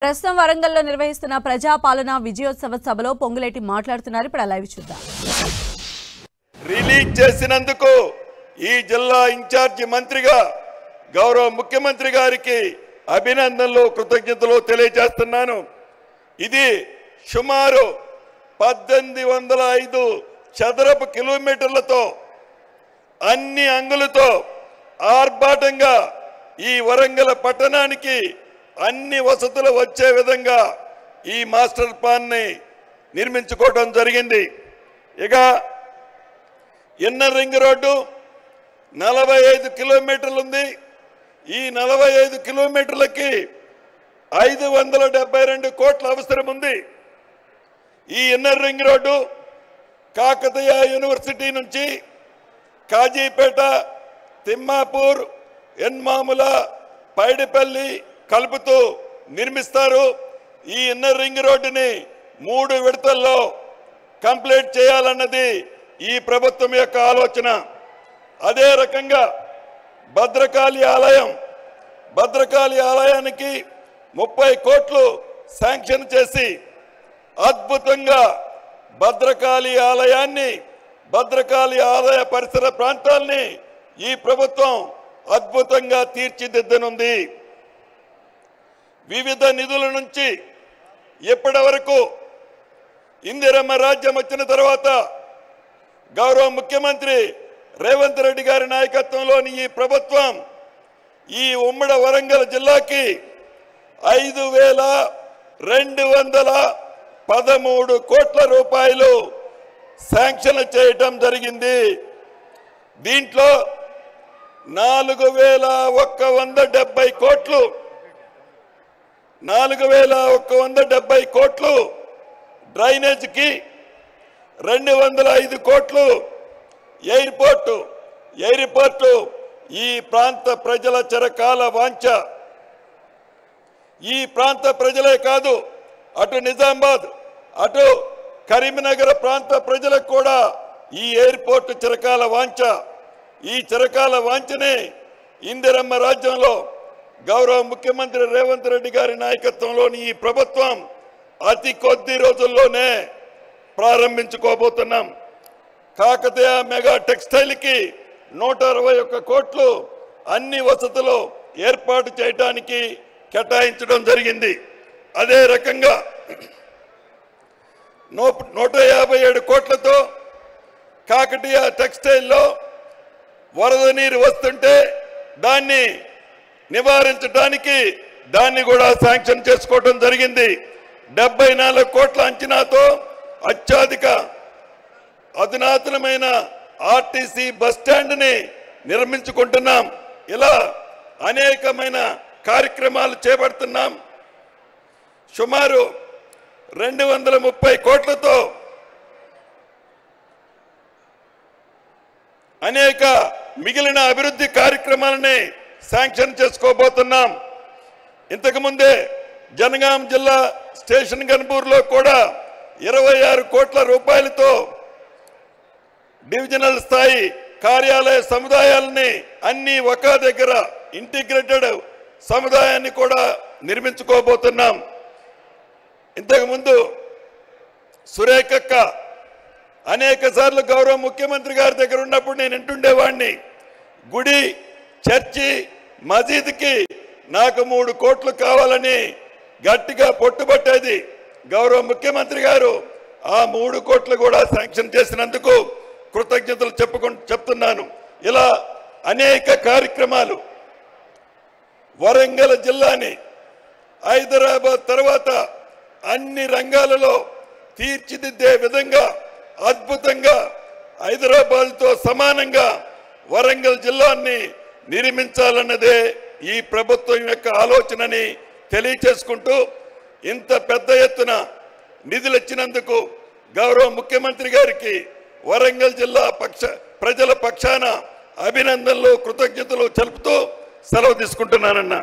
ప్రస్తుతం వరంగల్లో నిర్వహిస్తున్న ప్రజాపాలన విజయోత్సవ సభలో పొంగులేటి మాట్లాడుతున్నారు. ఇప్పుడు లైవ్ చూద్దాం. రిలీజ్ చేసినందుకు ఈ జిల్లా ఇన్ఛార్జి మంత్రిగా గౌరవ ముఖ్యమంత్రి గారికి అభినందనలు కృతజ్ఞతలు తెలియజేస్తున్నాను. ఇది సుమారు 1805 చదరపు కిలోమీటర్లతో అన్ని అంగులతో ఆర్భాటంగా ఈ వరంగల్ పట్టణానికి అన్ని వసతులు వచ్చే విధంగా ఈ మాస్టర్ ప్లాన్ ని నిర్మించుకోవడం జరిగింది. ఇక ఇన్నర్ రింగ్ రోడ్డు 45 కిలోమీటర్లు ఉంది. ఈ 45 కిలోమీటర్లకి 572 కోట్ల అవసరం ఉంది. ఈ inner ring road Kakatiya university నుంచి కాజీపేట, తిమ్మాపూర్, ఎన్మాముల, పైడిపల్లి కలుపుతూ నిర్మిస్తారు. ఈ ఇన్నర్ రింగ్ రోడ్డుని 3 విడతల్లో కంప్లీట్ చేయాలన్నది ఈ ప్రభుత్వం యొక్క ఆలోచన. అదే రకంగా భద్రకాళి ఆలయానికి 30 కోట్లు శాంక్షన్ చేసి అద్భుతంగా భద్రకాళి ఆలయ పరిసర ప్రాంతాల్ని ఈ ప్రభుత్వం అద్భుతంగా తీర్చిదిద్దనుంది. వివిధ నిధుల నుంచి ఇప్పటి వరకు ఇందిరమ్మ రాజ్యం వచ్చిన తర్వాత గౌరవ ముఖ్యమంత్రి రేవంత్ రెడ్డి గారి నాయకత్వంలోని ఈ ప్రభుత్వం ఈ ఉమ్మడి వరంగల్ జిల్లాకి 5213 కోట్ల రూపాయలు శాంక్షన్ చేయటం జరిగింది. దీంట్లో 4170 కోట్లు డ్రైనేజ్కి, 205 కోట్లు ఎయిర్పోర్టు ఈ ప్రాంత ప్రజల చిరకాల వాంఛ. ఈ ప్రాంత ప్రజలే కాదు, అటు నిజామాబాద్, అటు కరీంనగర్ ప్రాంత ప్రజలకు కూడా ఈ ఎయిర్పోర్టు చిరకాల వాంఛ. ఈ చిరకాల వాంఛని ఇందిరమ్మ రాజ్యంలో గౌరవ ముఖ్యమంత్రి రేవంత్ రెడ్డి గారి నాయకత్వంలోని ఈ ప్రభుత్వం అతి కొద్ది రోజుల్లోనే ప్రారంభించుకోబోతున్నాం. కాకతీయ మెగా టెక్స్టైల్ కి 161 కోట్లు అన్ని వసతులు ఏర్పాటు చేయడానికి కేటాయించడం జరిగింది. అదే రకంగా 157 కోట్లతో కాకతీయ టెక్స్టైల్లో వరద నీరు వస్తుంటే దాన్ని నివారించడానికి దాన్ని కూడా శాంక్షన్ చేసుకోవడం జరిగింది. 74 కోట్ల అంచనాతో అధునాతనమైన ఆర్టీసీ బస్ స్టాండ్ ని నిర్మించుకుంటున్నాం. ఇలా అనేకమైన కార్యక్రమాలు చేపడుతున్నాం. సుమారు 230 కోట్లతో అనేక మిగిలిన అభివృద్ధి కార్యక్రమాలని శాంక్షన్ చేసుకోబోతున్నాం. ఇంతకుముందే జనగాం జిల్లా స్టేషన్ గన్పూర్లో కూడా 26 కోట్ల రూపాయలతో డివిజనల్ స్థాయి కార్యాలయ సముదాయాలని అన్ని ఒక దగ్గర ఇంటిగ్రేటెడ్ సముదాయాన్ని కూడా నిర్మించుకోబోతున్నాం. ఇంతకుముందు సురేఖక్క అనేక సార్లు గౌరవ ముఖ్యమంత్రి గారి దగ్గర ఉన్నప్పుడు నేను వింటుండేవాడిని, గుడి, చర్చి, మసీదుకి నాకు 3 కోట్లు కావాలని గట్టిగా పట్టుబట్టేది. గౌరవ ముఖ్యమంత్రి గారు ఆ 3 కోట్లు కూడా శాంక్షన్ చేసినందుకు కృతజ్ఞతలు చెప్తున్నాను. ఇలా అనేక కార్యక్రమాలు వరంగల్ జిల్లాని హైదరాబాద్ తర్వాత అన్ని రంగాలలో తీర్చిదిద్దే విధంగా అద్భుతంగా హైదరాబాద్తో సమానంగా వరంగల్ జిల్లాని నిర్మించాలన్నదే ఈ ప్రభుత్వం యొక్క ఆలోచనని తెలియచేసుకుంటూ, ఇంత పెద్ద ఎత్తున నిధులు ఇచ్చినందుకు గౌరవ ముఖ్యమంత్రి గారికి వరంగల్ జిల్లా ప్రజల పక్షాన అభినందనలు కృతజ్ఞతలు తెలుపుతూ సెలవు తీసుకుంటున్నానన్నా.